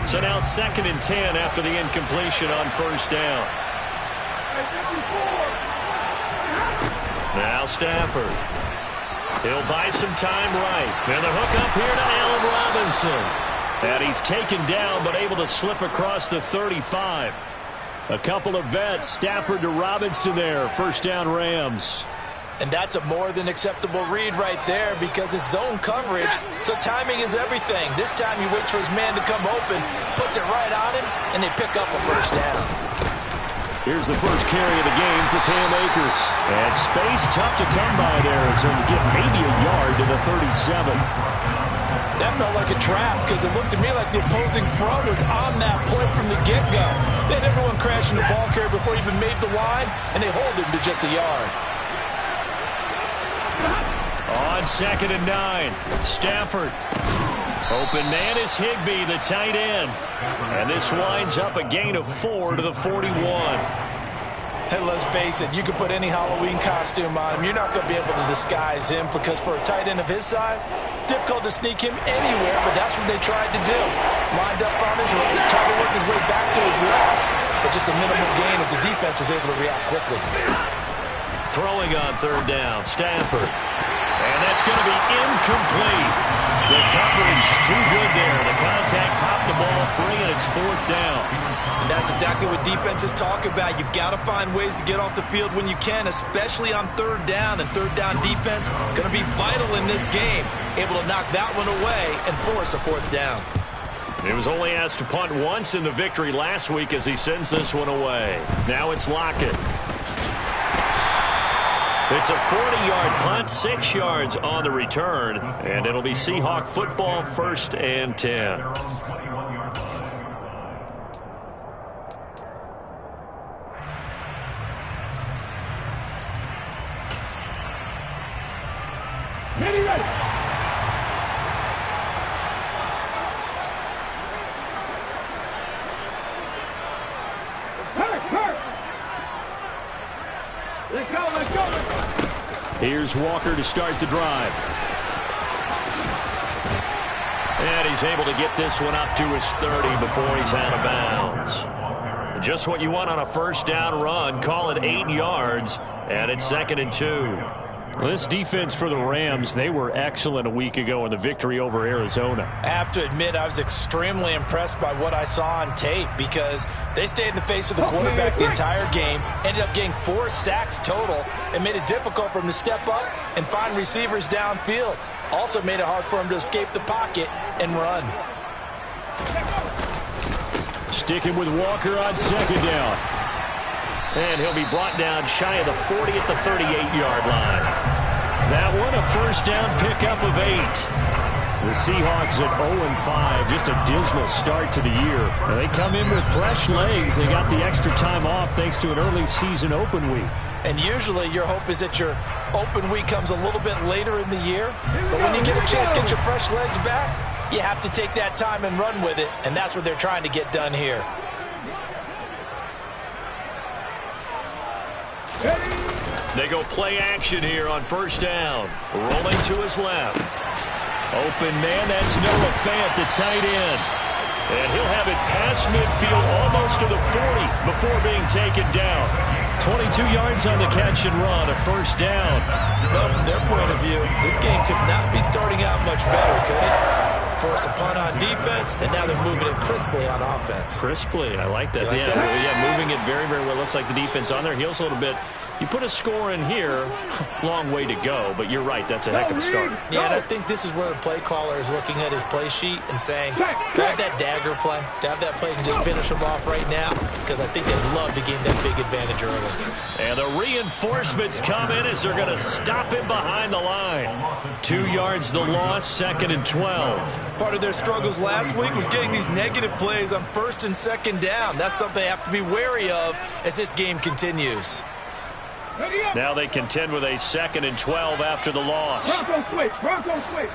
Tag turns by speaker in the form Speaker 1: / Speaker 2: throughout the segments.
Speaker 1: So now 2nd and 10 after the incompletion on first down. Now Stafford. He'll buy some time right. And the hook up here to Allen Robinson. And he's taken down but able to slip across the 35. A couple of vets, Stafford to Robinson there. First down Rams.
Speaker 2: And that's a more than acceptable read right there because it's zone coverage, so timing is everything. This time he waits for his man to come open, puts it right on him, and they pick up the first down.
Speaker 1: Here's the first carry of the game for Cam Akers. And space tough to come by there as he'll get maybe a yard to the 37.
Speaker 2: That felt like a trap because it looked to me like the opposing front was on that play from the get-go. They had everyone crashing the ball carrier before he even made the line, and they hold him to just a yard.
Speaker 1: On 2nd and 9, Stafford. Open man is Higbee, the tight end. And this winds up a gain of 4 to the 41.
Speaker 2: Hey, let's face it, you can put any Halloween costume on him. You're not going to be able to disguise him because for a tight end of his size, difficult to sneak him anywhere, but that's what they tried to do. Lined up on his right, tried to work his way back to his left, but just a minimal gain as the defense was able to react quickly.
Speaker 1: Throwing on 3rd down, Stafford. And that's going to be incomplete. The coverage too good there. The contact popped the ball free, and it's 4th down.
Speaker 2: And that's exactly what defenses talk about. You've got to find ways to get off the field when you can, especially on 3rd down. And 3rd down defense going to be vital in this game. Able to knock that one away and force a 4th down.
Speaker 1: He was only asked to punt once in the victory last week as he sends this one away. Now it's Lockett. It's a 40-yard punt, 6 yards on the return, and it'll be Seahawk football, 1st and 10.
Speaker 3: Ready. Let's go.
Speaker 1: Here's Walker to start the drive. And he's able to get this one up to his 30 before he's out of bounds. Just what you want on a first down run. Call it 8 yards, and it's 2nd and 2. Well, this defense for the Rams, they were excellent a week ago in the victory over Arizona.
Speaker 2: I have to admit, I was extremely impressed by what I saw on tape because they stayed in the face of the quarterback the entire game, ended up getting 4 sacks total, and made it difficult for him to step up and find receivers downfield. Also made it hard for him to escape the pocket and run.
Speaker 1: Sticking with Walker on 2nd down. And he'll be brought down shy of the 40 at the 38-yard line. That one a first down pickup of 8. The Seahawks at 0-5, just a dismal start to the year. They come in with fresh legs. They got the extra time off thanks to an early season open week.
Speaker 2: And usually your hope is that your open week comes a little bit later in the year. But when you get a chance to get your fresh legs back, you have to take that time and run with it. And that's what they're trying to get done here.
Speaker 1: They go play action here on first down. Rolling to his left. Open man, that's Noah Fant, the tight end. And he'll have it past midfield almost to the 40 before being taken down. 22 yards on the catch and run, a first down.
Speaker 2: Well, from their point of view, this game could not be starting out much better, could it? Force a punt on defense, and now they're moving it crisply on offense.
Speaker 1: Crisply, I like that.
Speaker 2: Like
Speaker 1: yeah,
Speaker 2: that?
Speaker 1: Yeah, moving it very, very well. Looks like the defense on their heels a little bit. You put a score in here, long way to go, but you're right, that's a heck of a start.
Speaker 2: Yeah, and I think this is where the play caller is looking at his play sheet and saying, do I have that dagger play? Do I have that play and just finish them off right now? Because I think they'd love to gain that big advantage early.
Speaker 1: And the reinforcements come in as they're going to stop him behind the line. 2 yards the loss, 2nd and 12.
Speaker 2: Part of their struggles last week was getting these negative plays on 1st and 2nd down. That's something they have to be wary of as this game continues.
Speaker 1: Now they contend with a 2nd and 12 after the loss.
Speaker 3: Bronco switch.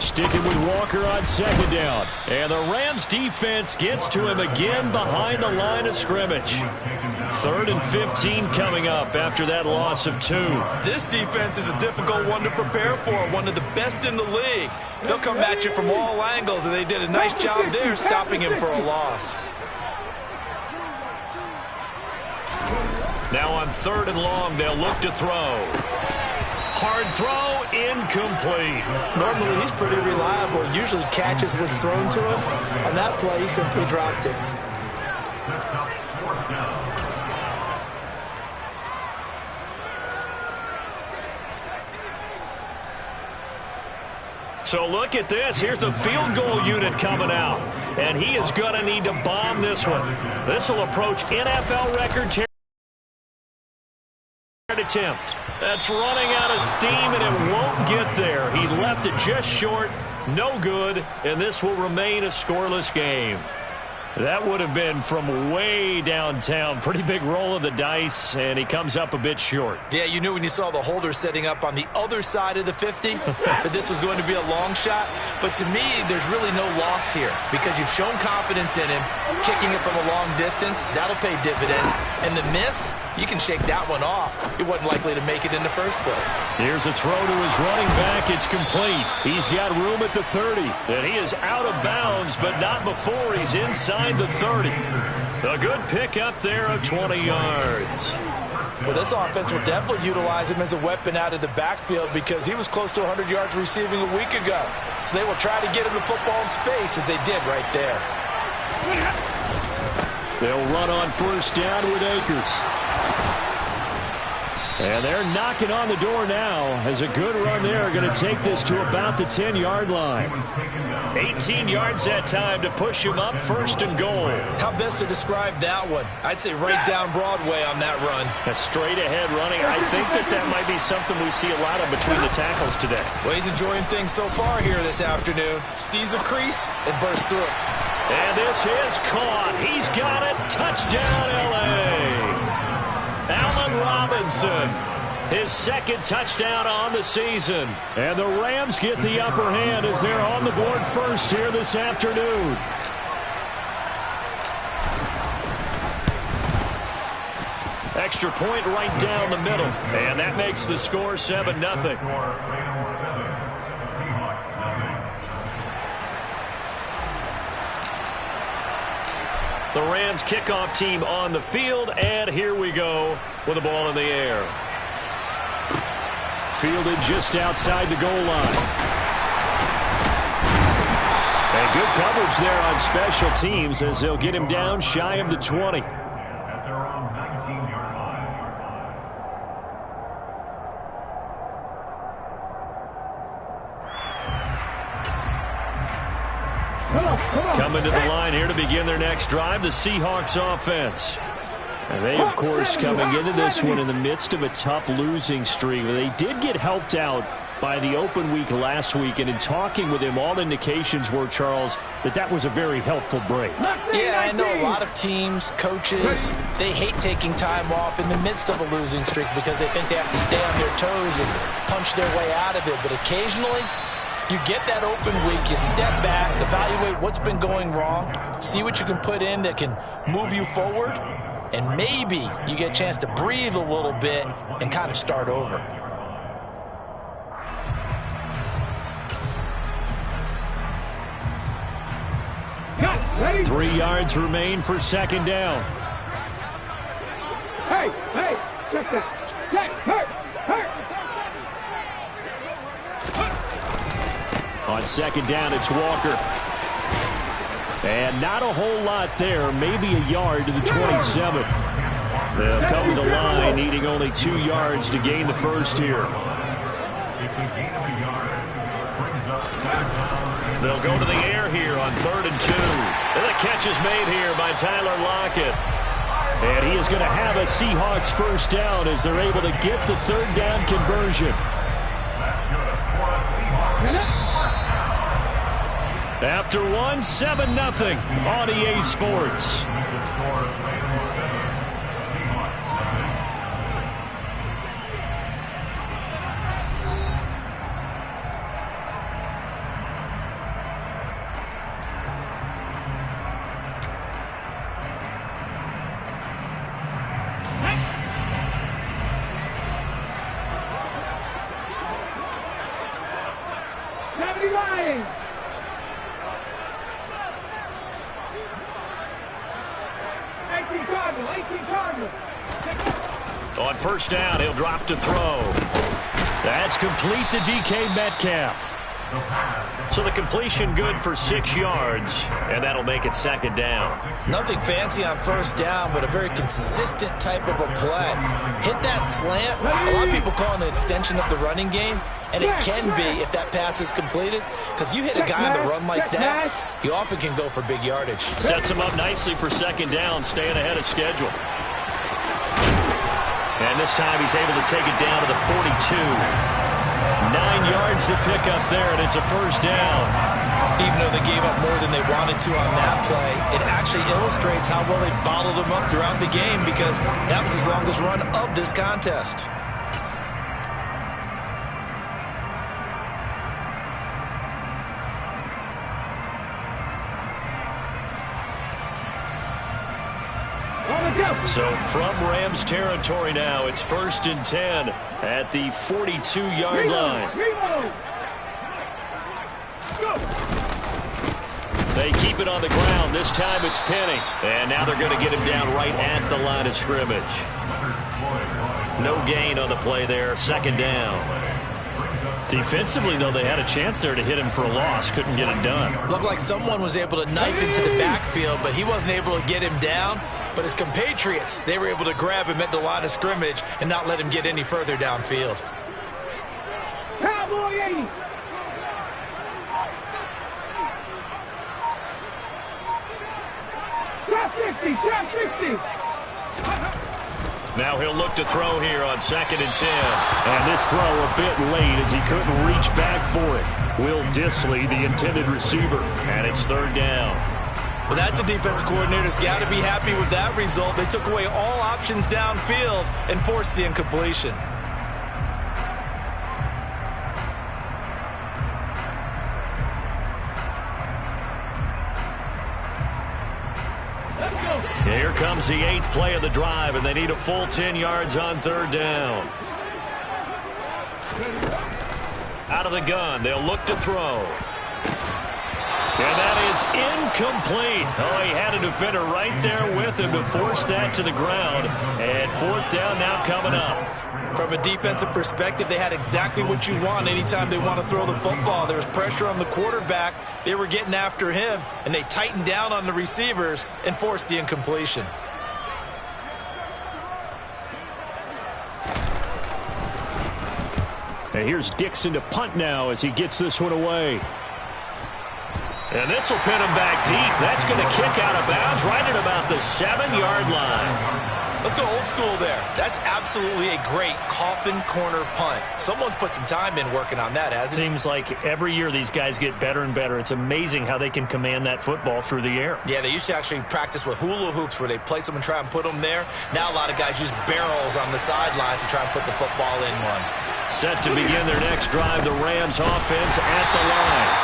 Speaker 1: Sticking with Walker on second down. And the Rams defense gets to him again behind the line of scrimmage. 3rd and 15 coming up after that loss of 2.
Speaker 2: This defense is a difficult one to prepare for, one of the best in the league. They'll come at you from all angles, and they did a nice job there stopping him for a loss.
Speaker 1: Now on 3rd and long, they'll look to throw. Hard throw, incomplete.
Speaker 2: Normally, he's pretty reliable. Usually catches what's thrown to him. On that play, he simply dropped it.
Speaker 1: So look at this. Here's the field goal unit coming out. And he is going to need to bomb this one. This will approach NFL record attempt. That's running out of steam, and it won't get there. He left it just short. No good, and this will remain a scoreless game. That would have been from way downtown. Pretty big roll of the dice, and he comes up a bit short.
Speaker 2: Yeah, you knew when you saw the holder setting up on the other side of the 50 that this was going to be a long shot. But to me, there's really no loss here because you've shown confidence in him. Kicking it from a long distance, that'll pay dividends. And the miss, you can shake that one off. He wasn't likely to make it in the first place.
Speaker 1: Here's a throw to his running back. It's complete. He's got room at the 30. And he is out of bounds, but not before he's inside the 30. A good pick up there of 20 yards.
Speaker 2: Well, this offense will definitely utilize him as a weapon out of the backfield because he was close to 100 yards receiving a week ago. So they will try to get him the football in space as they did right there.
Speaker 1: They'll run on first down with Akers. And they're knocking on the door now as a good run there. Going to take this to about the 10-yard line. 18 yards that time to push him up 1st and goal.
Speaker 2: How best to describe that one? I'd say right down Broadway on that run.
Speaker 1: A straight ahead running. I think that might be something we see a lot of between the tackles today.
Speaker 2: Well, he's enjoying things so far here this afternoon. Sees a crease and bursts through it.
Speaker 1: And this is caught. He's got it. Touchdown, L.A. Allen Robinson, his 2nd touchdown on the season. And the Rams get the upper hand as they're on the board first here this afternoon. Extra point right down the middle. And that makes the score 7-0. The Rams kickoff team on the field, and here we go with the ball in the air. Fielded just outside the goal line. And good coverage there on special teams as they'll get him down shy of the 20. Coming to the line here to begin their next drive, the Seahawks offense. And they, of course, coming into this one in the midst of a tough losing streak. They did get helped out by the open week last week, and in talking with him, all indications were, Charles, that was a very helpful break.
Speaker 2: Yeah, I know a lot of teams, coaches, they hate taking time off in the midst of a losing streak because they think they have to stay on their toes and punch their way out of it. But occasionally, you get that open week, you step back, evaluate what's been going wrong, see what you can put in that can move you forward, and maybe you get a chance to breathe a little bit and kind of start over.
Speaker 3: Ready?
Speaker 1: 3 yards remain for 2nd down.
Speaker 3: Hey, check that. Check, hurt.
Speaker 1: On 2nd down, it's Walker. And not a whole lot there, maybe a yard to the 27. They'll cover the line, needing only 2 yards to gain the first here. They'll go to the air here on 3rd and 2. And the catch is made here by Tyler Lockett. And he is going to have a Seahawks first down as they're able to get the 3rd down conversion. After 7-0 on EA Sports.
Speaker 3: Enemy lying. Cardinal, 18 Cardinal.
Speaker 1: On first down, he'll drop to throw. That's complete to DK Metcalf. So the completion good for 6 yards, and that'll make it second down.
Speaker 2: Nothing fancy on first down, but a very consistent type of a play. Hit that slant. A lot of people call it an extension of the running game, and it can be if that pass is completed, because you hit a guy on the run like that, he often can go for big yardage.
Speaker 1: Sets him up nicely for second down, staying ahead of schedule. And this time he's able to take it down to the 42. 9 yards to pick up there, and it's a first down.
Speaker 2: Even though they gave up more than they wanted to on that play, it actually illustrates how well they bottled them up throughout the game, because that was his longest run of this contest.
Speaker 1: So from Rams territory now, it's 1st and 10 at the 42-yard line. They keep it on the ground. This time it's Penny. And now they're going to get him down right at the line of scrimmage. No gain on the play there. Second down. Defensively, though, they had a chance there to hit him for a loss. Couldn't get it done.
Speaker 2: Looked like someone was able to knife into the backfield, but he wasn't able to get him down. But his compatriots, they were able to grab him at the line of scrimmage and not let him get any further downfield.
Speaker 3: Cowboy 80. Top 60, top 60.
Speaker 1: Now he'll look to throw here on 2nd and 10. And this throw a bit late as he couldn't reach back for it. Will Dissly, the intended receiver, and it's 3rd down.
Speaker 2: Well, that's a defensive coordinator's got to be happy with that result. They took away all options downfield and forced the incompletion.
Speaker 1: Here comes the 8th play of the drive, and they need a full 10 yards on 3rd down. Out of the gun, they'll look to throw. And that is incomplete. Oh, he had a defender right there with him to force that to the ground. And 4th down now coming up.
Speaker 2: From a defensive perspective, they had exactly what you want anytime they want to throw the football. There was pressure on the quarterback. They were getting after him, and they tightened down on the receivers and forced the incompletion.
Speaker 1: And here's Dixon to punt now as he gets this one away. And this will pin him back deep. That's going to kick out of bounds right at about the 7-yard line.
Speaker 2: Let's go old school there. That's absolutely a great coffin corner punt. Someone's put some time in working on that, hasn't it?
Speaker 1: Seems like every year these guys get better and better. It's amazing how they can command that football through the air.
Speaker 2: Yeah, they used to actually practice with hula hoops where they place them and try and put them there. Now a lot of guys use barrels on the sidelines to try and put the football in one.
Speaker 1: Set to begin their next drive, the Rams offense at the line.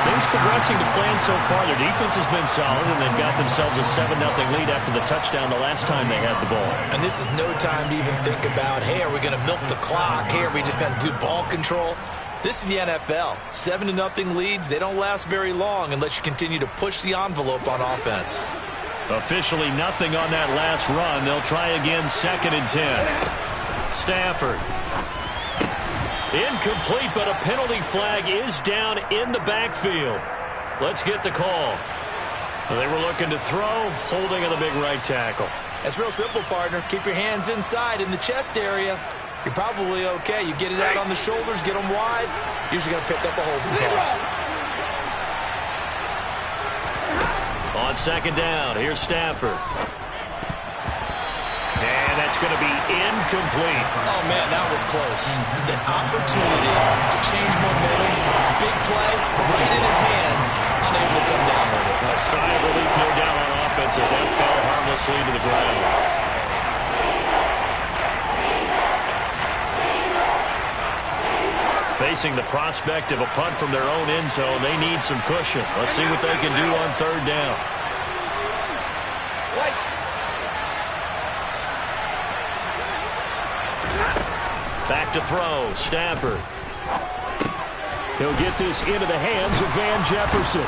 Speaker 1: Things progressing to plan so far. Their defense has been solid, and they've got themselves a 7-0 lead after the touchdown the last time they had the ball.
Speaker 2: And this is no time to even think about, hey, are we going to milk the clock? Hey, are we just going to do ball control? This is the NFL. 7-0 leads, they don't last very long unless you continue to push the envelope on offense.
Speaker 1: Officially nothing on that last run. They'll try again 2nd and 10. Stafford. Incomplete, but a penalty flag is down in the backfield. Let's get the call. They were looking to throw, holding on the big right tackle.
Speaker 2: That's real simple, partner. Keep your hands inside in the chest area. You're probably okay. You get it out on the shoulders, get them wide. Usually going to pick up a holding call.
Speaker 1: On 2nd down, here's Stafford. And that's going to be incomplete.
Speaker 2: Oh, man, that was close. The opportunity to change momentum, big play, right in his hands, unable to come down with it.
Speaker 1: A sigh of relief, no doubt, on offense. That fell harmlessly to the ground. Facing the prospect of a punt from their own end zone, they need some cushion. Let's see what they can do on 3rd down. Back to throw, Stafford. He'll get this into the hands of Van Jefferson.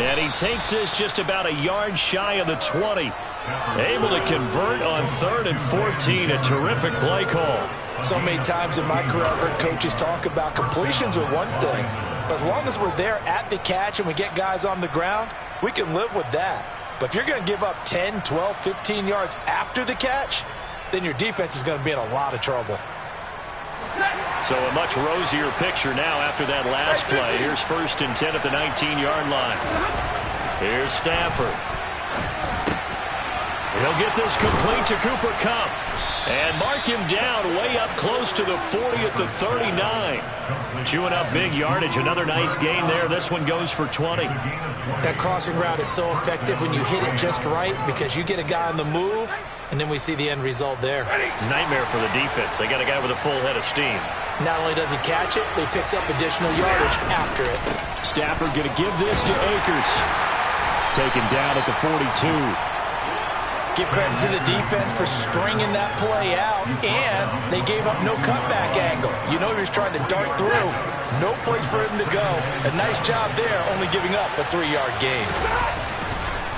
Speaker 1: And he takes this just about a yard shy of the 20. Able to convert on 3rd and 14. A terrific play call.
Speaker 2: So many times in my career, I've heard coaches talk about completions are one thing. But as long as we're there at the catch and we get guys on the ground, we can live with that. But if you're going to give up 10, 12, 15 yards after the catch, then your defense is going to be in a lot of trouble.
Speaker 1: So a much rosier picture now after that last play. Here's 1st and 10 at the 19-yard line. Here's Stafford. He'll get this complete to Cooper Kupp. And mark him down way up close to the 40 at the 39. Chewing up big yardage. Another nice gain there. This one goes for 20.
Speaker 2: That crossing route is so effective when you hit it just right because you get a guy on the move, and then we see the end result there.
Speaker 1: Nightmare for the defense. They got a guy with a full head of steam.
Speaker 2: Not only does he catch it, but he picks up additional yardage after it.
Speaker 1: Stafford going to give this to Akers. Taken down at the 42.
Speaker 2: Give credit to the defense for stringing that play out, and they gave up no cutback angle. You know he was trying to dart through. No place for him to go. A nice job there, only giving up a 3-yard gain.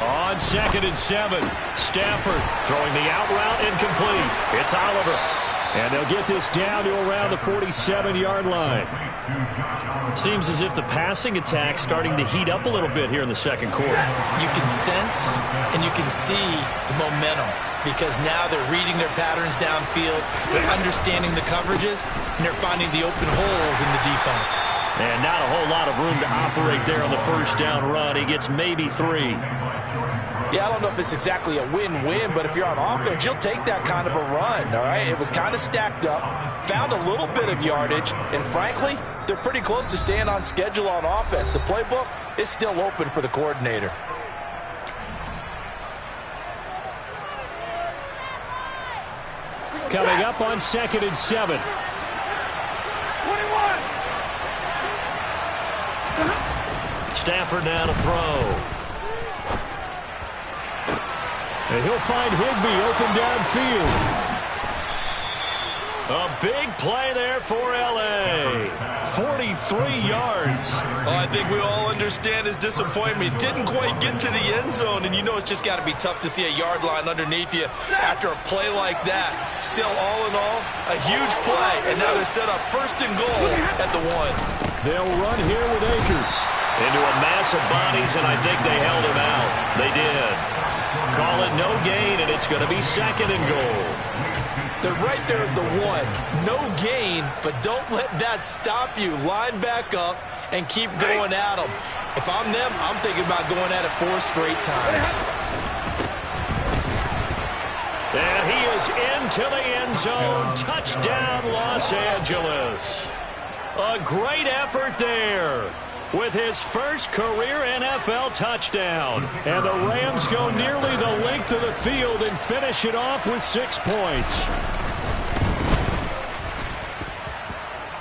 Speaker 1: On 2nd and 7, Stafford throwing the out route incomplete. It's Oliver. And they'll get this down to around the 47-yard line. Seems as if the passing attack's starting to heat up a little bit here in the second quarter.
Speaker 2: You can sense and you can see the momentum because now they're reading their patterns downfield, they're understanding the coverages, and they're finding the open holes in the defense.
Speaker 1: And not a whole lot of room to operate there on the first down run. He gets maybe 3.
Speaker 2: Yeah, I don't know if it's exactly a win-win, but if you're on offense, you'll take that kind of a run, all right? It was kind of stacked up, found a little bit of yardage, and frankly, they're pretty close to staying on schedule on offense. The playbook is still open for the coordinator.
Speaker 1: Coming up on 2nd and 7.
Speaker 3: 21.
Speaker 1: Stafford now to throw. And he'll find Higbee open downfield. A big play there for L.A. 43 yards.
Speaker 2: Oh, I think we all understand his disappointment. Didn't quite get to the end zone, and you know it's just got to be tough to see a yard line underneath you after a play like that. Still, all in all, a huge play, and now they're set up 1st and goal at the 1.
Speaker 1: They'll run here with Akers. Into a mass of bodies, and I think they held him out. They did. Call it no gain, and it's going to be 2nd and goal.
Speaker 2: They're right there at the 1. No gain, but don't let that stop you. Line back up and keep going at them. If I'm them, I'm thinking about going at it 4 straight times.
Speaker 1: And he is into the end zone. Touchdown, Los Angeles. A great effort there with his first career NFL touchdown. And the Rams go nearly the length of the field and finish it off with 6 points.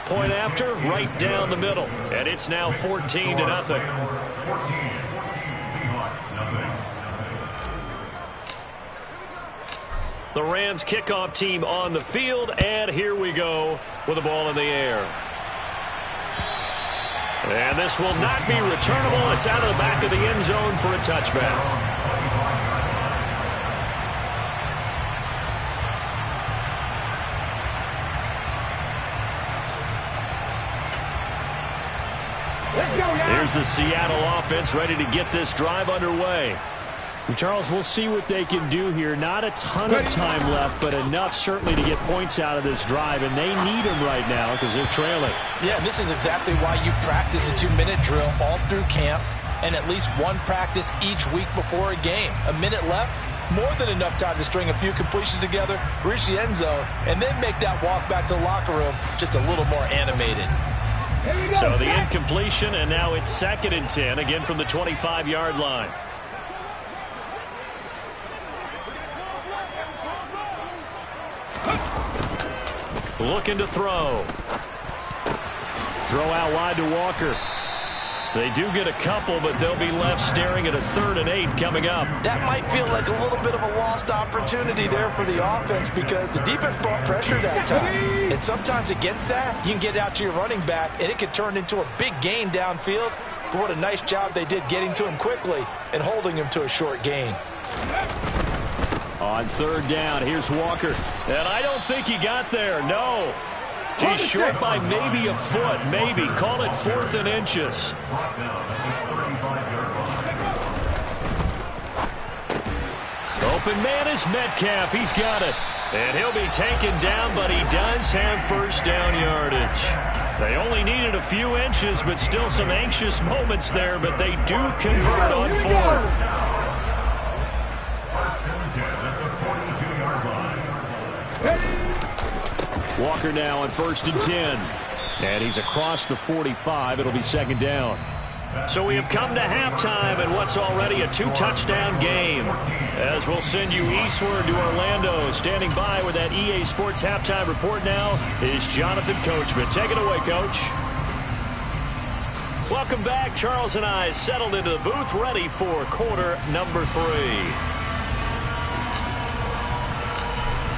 Speaker 1: Point after, right down the middle. And it's now 14-0. The Rams kickoff team on the field, and here we go with the ball in the air. And this will not be returnable. It's out of the back of the end zone for a touchback. Here's the Seattle offense ready to get this drive underway. Charles, we'll see what they can do here. Not a ton of time left, but enough certainly to get points out of this drive, and they need them right now because they're trailing.
Speaker 2: Yeah, this is exactly why you practice a 2-minute drill all through camp and at least one practice each week before a game. A minute left, more than enough time to string a few completions together, reach the end zone, and then make that walk back to the locker room just a little more animated.
Speaker 1: So the incompletion, and now it's 2nd and 10, again from the 25-yard line. Looking to throw. Throw out wide to Walker. They do get a couple, but they'll be left staring at a 3rd and 8 coming up.
Speaker 2: That might feel like a little bit of a lost opportunity there for the offense because the defense brought pressure that time. And sometimes against that, you can get out to your running back, and it can turn into a big gain downfield. But what a nice job they did getting to him quickly and holding him to a short gain.
Speaker 1: On 3rd down, here's Walker. And I don't think he got there, no. He's short by maybe a foot, maybe. Call it 4th and inches. Open man is Metcalf. He's got it. And he'll be taken down, but he does have 1st down yardage. They only needed a few inches, but still some anxious moments there, but they do convert on 4th. Walker now on 1st and 10. And he's across the 45. It'll be 2nd down. So we have come to halftime in what's already a 2-touchdown game. As we'll send you eastward to Orlando. Standing by with that EA Sports halftime report now is Jonathan Coachman. Take it away, Coach. Welcome back. Charles and I settled into the booth ready for quarter number 3.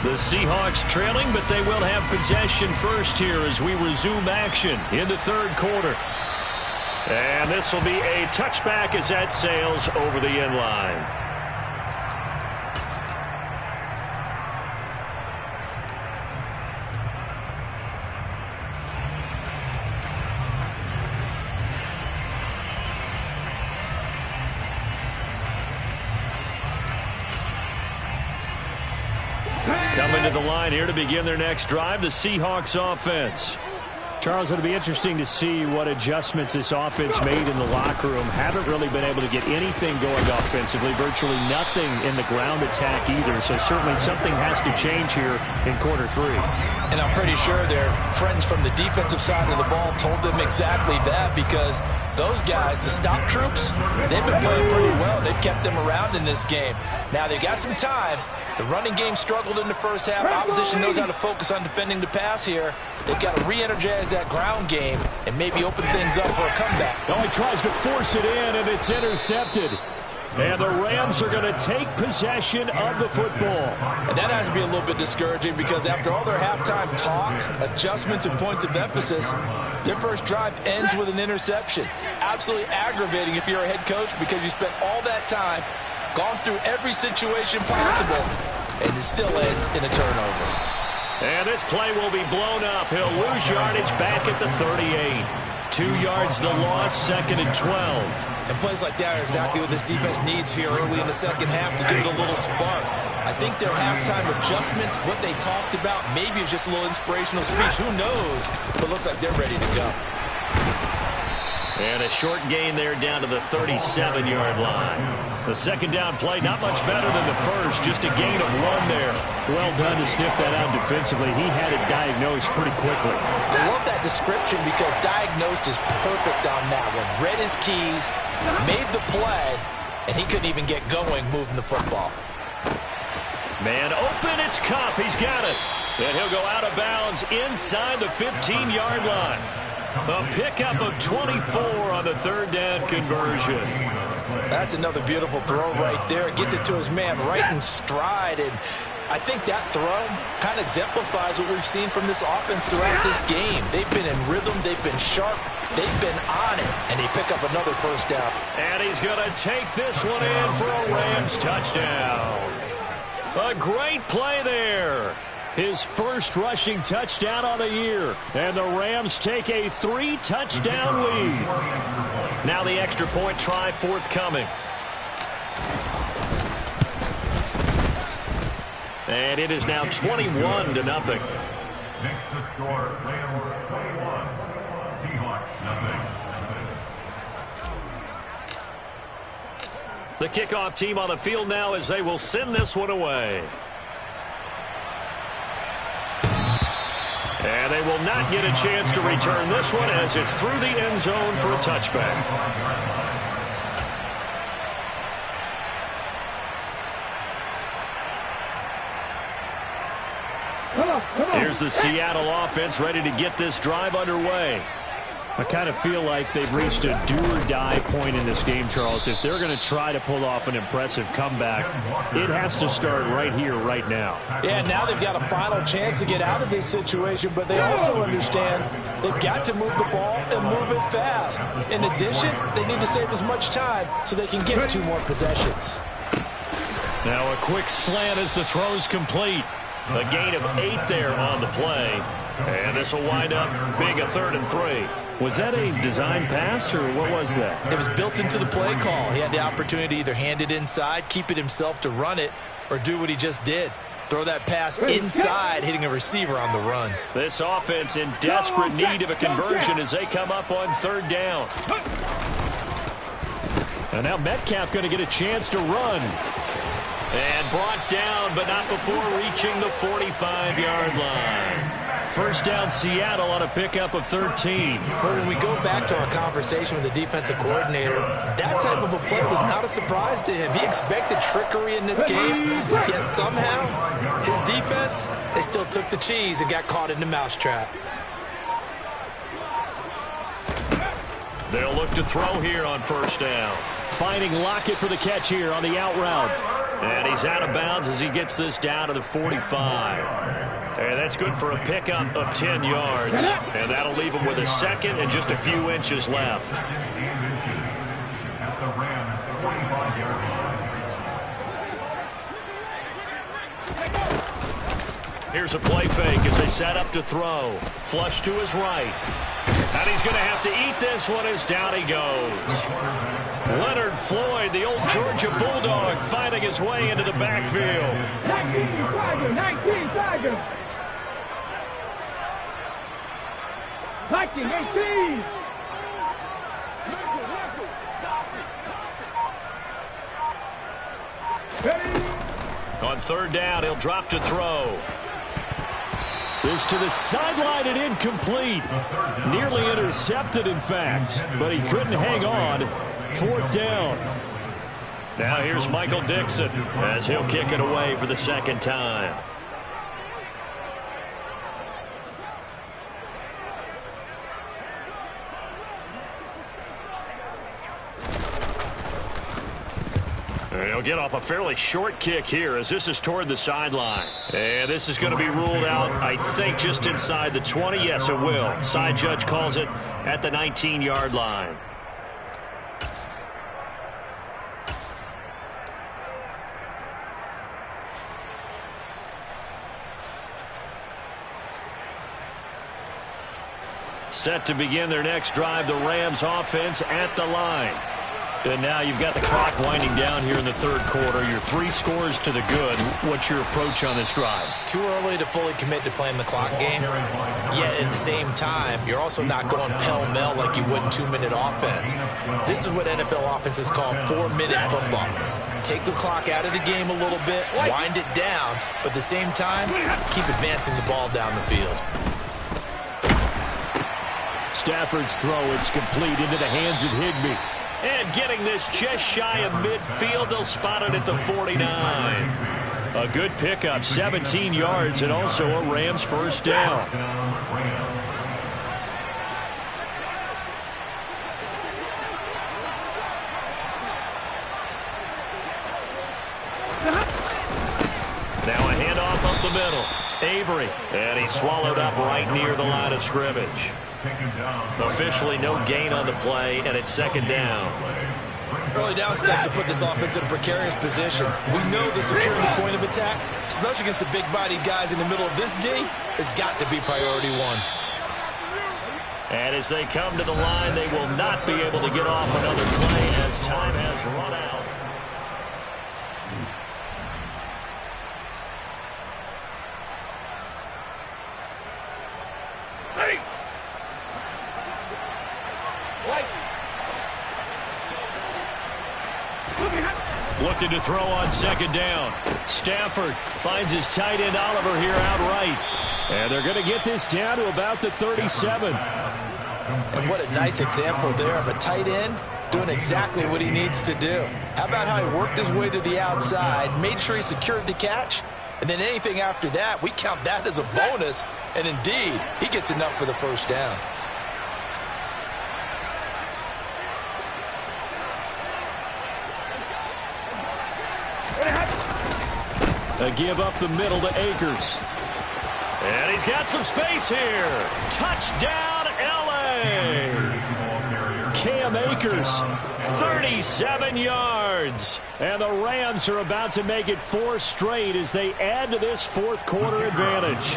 Speaker 1: The Seahawks trailing, but they will have possession first here as we resume action in the 3rd quarter. And this will be a touchback as that sails over the end line. Coming to the line here to begin their next drive, the Seahawks offense. Charles, it'll be interesting to see what adjustments this offense made in the locker room. Haven't really been able to get anything going offensively, virtually nothing in the ground attack either. So certainly something has to change here in quarter 3.
Speaker 2: And I'm pretty sure their friends from the defensive side of the ball told them exactly that because those guys, the stop troops, they've been playing pretty well. They've kept them around in this game. Now they've got some time. The running game struggled in the first half. Opposition knows how to focus on defending the pass here. They've got to re-energize that ground game and maybe open things up for a comeback.
Speaker 1: Oh, he tries to force it in, and it's intercepted. And the Rams are going to take possession of the football.
Speaker 2: And that has to be a little bit discouraging because after all their halftime talk, adjustments, and points of emphasis, their first drive ends with an interception. Absolutely aggravating if you're a head coach because you spent all that time, gone through every situation possible, and it still ends in a turnover.
Speaker 1: And this play will be blown up. He'll lose yardage back at the 38. 2 yards the loss, 2nd and 12.
Speaker 2: And plays like that are exactly what this defense needs here early in the second half to give it a little spark. I think their halftime adjustment, what they talked about, maybe it's just a little inspirational speech. Who knows? But it looks like they're ready to go.
Speaker 1: And a short gain there down to the 37-yard line. The 2nd down play, not much better than the first, just a gain of 1 there. Well done to sniff that out defensively. He had it diagnosed pretty quickly.
Speaker 2: I love that description because diagnosed is perfect on that one. Read his keys, made the play, and he couldn't even get going moving the football.
Speaker 1: Man open, it's Kupp. He's got it. And he'll go out of bounds inside the 15-yard line. A pickup of 24 on the 3rd down conversion.
Speaker 2: That's another beautiful throw right there. Gets it to his man right in stride. And I think that throw kind of exemplifies what we've seen from this offense throughout this game. They've been in rhythm. They've been sharp. They've been on it. And they pick up another first down.
Speaker 1: And he's going to take this one in for a Rams touchdown. A great play there. His first rushing touchdown on the year. And the Rams take a 3-touchdown lead. Now the extra point try forthcoming. And it is now 21-0.
Speaker 4: Next to score, Rams 21, Seahawks nothing.
Speaker 1: The kickoff team on the field now as they will send this one away. And they will not get a chance to return this one as it's through the end zone for a touchback. Here's the Seattle offense ready to get this drive underway. I kind of feel like they've reached a do-or-die point in this game, Charles. If they're going to try to pull off an impressive comeback, it has to start right here, right now.
Speaker 2: Yeah, now they've got a final chance to get out of this situation, but they also understand they've got to move the ball and move it fast. In addition, they need to save as much time so they can get 2 more possessions.
Speaker 1: Now a quick slant as the throw's complete. A gain of 8 there on the play. And this will wind up being a 3rd and 3. Was that a design pass, or what was that?
Speaker 2: It was built into the play call. He had the opportunity to either hand it inside, keep it himself to run it, or do what he just did. Throw that pass inside, hitting a receiver on the run.
Speaker 1: This offense in desperate need of a conversion as they come up on 3rd down. And now Metcalf going to get a chance to run. And brought down, but not before reaching the 45-yard line. First down, Seattle on a pickup of 13.
Speaker 2: But when we go back to our conversation with the defensive coordinator, that type of a play was not a surprise to him. He expected trickery in this game, yet somehow his defense, they still took the cheese and got caught in the mousetrap.
Speaker 1: They'll look to throw here on 1st down. Finding Lockett for the catch here on the out route. And he's out of bounds as he gets this down to the 45. And that's good for a pickup of 10 yards. And that'll leave him with a 2nd and just a few inches left. Here's a play fake as they set up to throw. Flush to his right. And he's going to have to eat this one as down he goes. Leonard Floyd, the old Georgia Bulldog, finding his way into the backfield.
Speaker 3: 19 Tigers. 18.
Speaker 1: On 3rd down, he'll drop to throw. This to the sideline and incomplete. Nearly intercepted, in fact, but he couldn't hang on. 4th down. Now here's Michael Dixon as he'll kick it away for the 2nd time. He'll get off a fairly short kick here as this is toward the sideline. And this is going to be ruled out, I think, just inside the 20. Yes, it will. Side judge calls it at the 19-yard line. Set to begin their next drive, the Rams offense at the line. And now you've got the clock winding down here in the 3rd quarter. Your 3 scores to the good. What's your approach on this drive?
Speaker 2: Too early to fully commit to playing the clock game. Yet at the same time, you're also not going pell-mell like you would in 2-minute offense. This is what NFL offenses call 4-minute football. Take the clock out of the game a little bit, wind it down, but at the same time, keep advancing the ball down the field. Stafford's throw is complete into the hands of Higbee.
Speaker 1: And getting this just shy of midfield, they'll spot it at the 49. A good pickup, 17 yards, and also a Rams 1st down. Now a handoff up the middle. Avery, and he's swallowed up right near the line of scrimmage. Officially no gain on the play, and it's 2nd down.
Speaker 2: Early down steps to put this offense in a precarious position. We know the securing the point of attack, especially against the big-bodied guys in the middle of this D, has got to be priority 1.
Speaker 1: And as they come to the line, they will not be able to get off another play as time has run out. Looking to throw on 2nd down. Stafford finds his tight end Oliver here outright. And they're going to get this down to about the 37.
Speaker 2: And what a nice example there of a tight end doing exactly what he needs to do. How about how he worked his way to the outside, made sure he secured the catch, and then anything after that, we count that as a bonus. And indeed, he gets enough for the 1st down.
Speaker 1: A give up the middle to Akers. And he's got some space here. Touchdown, L.A. Cam Akers, 37 yards. And the Rams are about to make it 4 straight as they add to this fourth quarter advantage.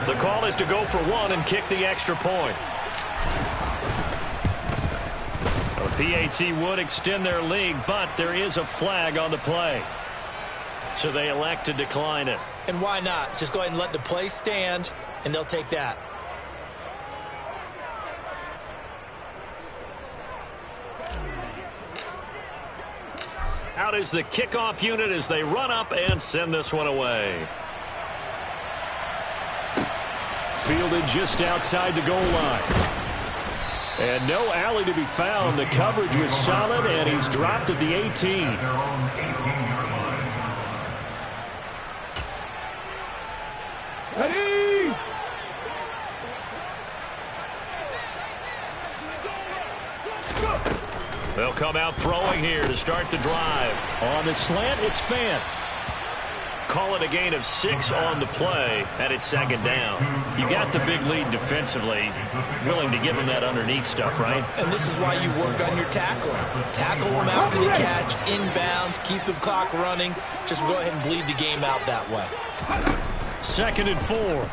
Speaker 1: The call is to go for 1 and kick the extra point. PAT would extend their lead, but there is a flag on the play. So they elect to decline it.
Speaker 2: And why not? Just go ahead and let the play stand, and they'll take that.
Speaker 1: Out is the kickoff unit as they run up and send this one away. Fielded just outside the goal line. And no alley to be found. The coverage was solid, and he's dropped at the 18.
Speaker 3: Ready?
Speaker 1: They'll come out throwing here to start the drive. On the slant, it's Fant. Call it a gain of 6 on the play, and it's second down. You got the big lead defensively, willing to give them that underneath stuff, right?
Speaker 2: And this is why you work on your tackling. Tackle them after the catch, inbounds, keep the clock running. Just go ahead and bleed the game out that way.
Speaker 1: 2nd and 4.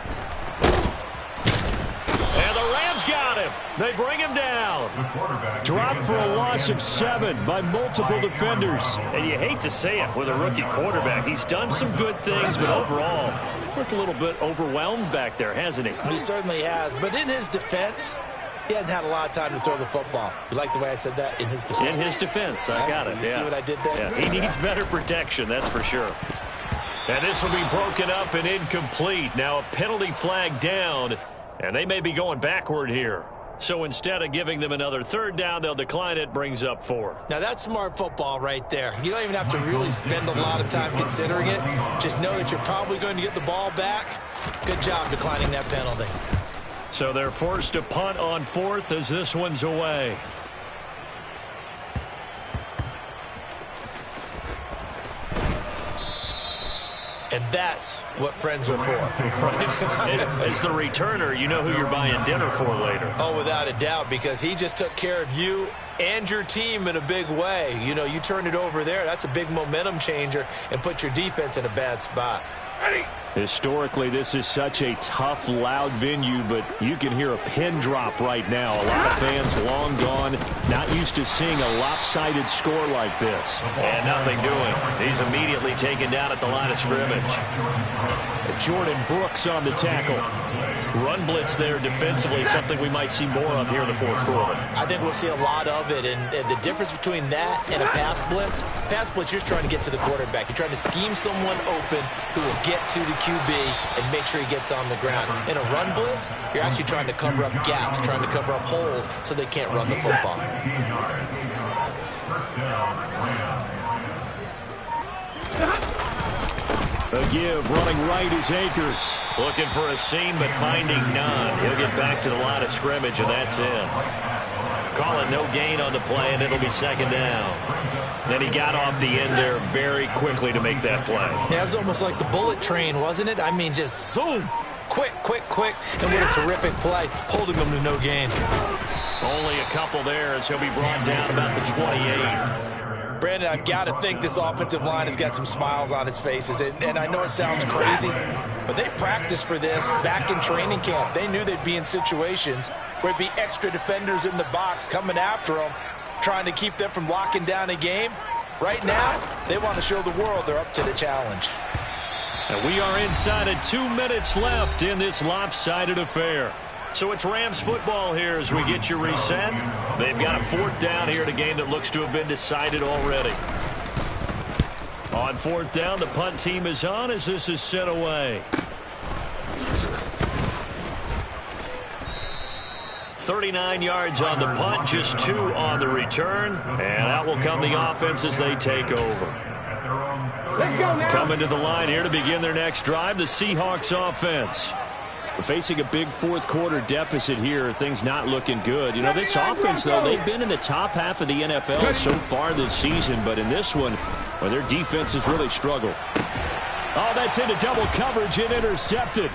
Speaker 1: And the Rams got him. They bring him down. Dropped for a loss of 7 by multiple defenders. And you hate to say it with a rookie quarterback. He's done some good things, but overall, looked a little bit overwhelmed back there, hasn't he?
Speaker 2: He certainly has. But in his defense, he hasn't had a lot of time to throw the football. You like the way I said that? In his defense.
Speaker 1: In his defense. I got it.
Speaker 2: You see what I did there?
Speaker 1: Yeah, he needs better protection, that's for sure. And this will be broken up and incomplete. Now a penalty flag down. And they may be going backward here. So instead of giving them another 3rd down, they'll decline it, brings up 4.
Speaker 2: Now that's smart football right there. You don't even have to really spend a lot of time considering it. Just know that you're probably going to get the ball back. Good job declining that penalty.
Speaker 1: So they're forced to punt on 4th as this one's away.
Speaker 2: And that's what friends are for.
Speaker 1: As the returner, you know who you're buying dinner for later.
Speaker 2: Oh, without a doubt, because he just took care of you and your team in a big way. You know, you turn it over there, that's a big momentum changer and put your defense in a bad spot.
Speaker 3: Ready?
Speaker 1: Historically, this is such a tough, loud venue, but you can hear a pin drop right now. A lot of fans long gone, not used to seeing a lopsided score like this. And nothing doing. He's immediately taken down at the line of scrimmage. Jordan Brooks on the tackle. Run blitz there defensively, something we might see more of here in the fourth quarter.
Speaker 2: I think we'll see a lot of it, and the difference between that and a pass blitz, you're trying to get to the quarterback. You're trying to scheme someone open who will get to the QB and make sure he gets on the ground. In a run blitz, you're actually trying to cover up gaps, trying to cover up holes so they can't run the football.
Speaker 1: A give, running right is Akers. Looking for a seam, but finding none. He'll get back to the line of scrimmage, and that's it. Call it no gain on the play, and it'll be second down. Then he got off the end there very quickly to make that play.
Speaker 2: Yeah, it was almost like the bullet train, wasn't it? I mean, just zoom. Quick, quick, quick. And what a terrific play, holding them to no gain.
Speaker 1: Only a couple there as he'll be brought down about the 28.
Speaker 2: Brandon, I've got to think this offensive line has got some smiles on its faces. And I know it sounds crazy, but they practiced for this back in training camp. They knew they'd be in situations where it'd be extra defenders in the box coming after them, trying to keep them from locking down a game. Right now, they want to show the world they're up to the challenge.
Speaker 1: And we are inside of 2 minutes left in this lopsided affair. So it's Rams football here as we get you reset. They've got a 4th down here in a game that looks to have been decided already. On 4th down, the punt team is on as this is sent away. 39 yards on the punt, just 2 on the return. And out will come the offense as they take over.
Speaker 3: Let's go now.
Speaker 1: Coming to the line here to begin their next drive, the Seahawks offense. We're facing a big fourth quarter deficit here. Things not looking good. You know, this offense, though, they've been in the top half of the NFL so far this season. But in this one, well, their defense has really struggled. Oh, that's into double coverage and intercepted.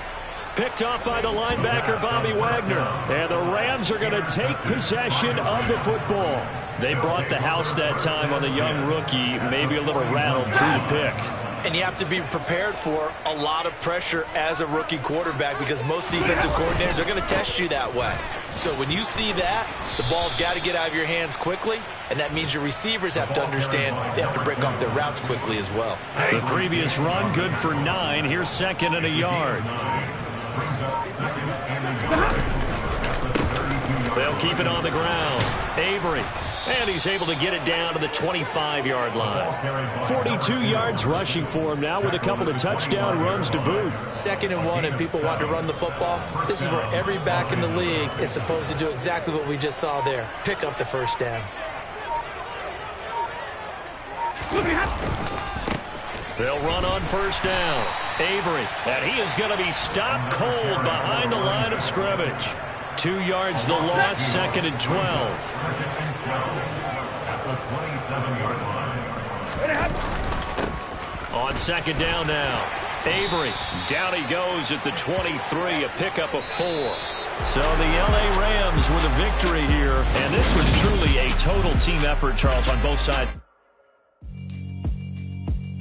Speaker 1: Picked off by the linebacker, Bobby Wagner. And the Rams are going to take possession of the football. They brought the house that time on the young rookie, maybe a little rattled through the pick.
Speaker 2: And you have to be prepared for a lot of pressure as a rookie quarterback because most defensive coordinators are going to test you that way. So when you see that, the ball's got to get out of your hands quickly, and that means your receivers have to understand they have to break off their routes quickly as well.
Speaker 1: The previous run, good for 9. Here's 2nd and a yard. They'll keep it on the ground. Avery. And he's able to get it down to the 25-yard line. 42 yards rushing for him now with a couple of touchdown runs to boot.
Speaker 2: 2nd and 1, and people want to run the football. This is where every back in the league is supposed to do exactly what we just saw there. Pick up the first down.
Speaker 1: They'll run on first down. Avery. And he is going to be stopped cold behind the line of scrimmage. 2 yards the loss, 2nd and 12. On 2nd down now. Avery. Down he goes at the 23, a pickup of 4. So the L.A. Rams with a victory here. And this was truly a total team effort, Charles, on both sides.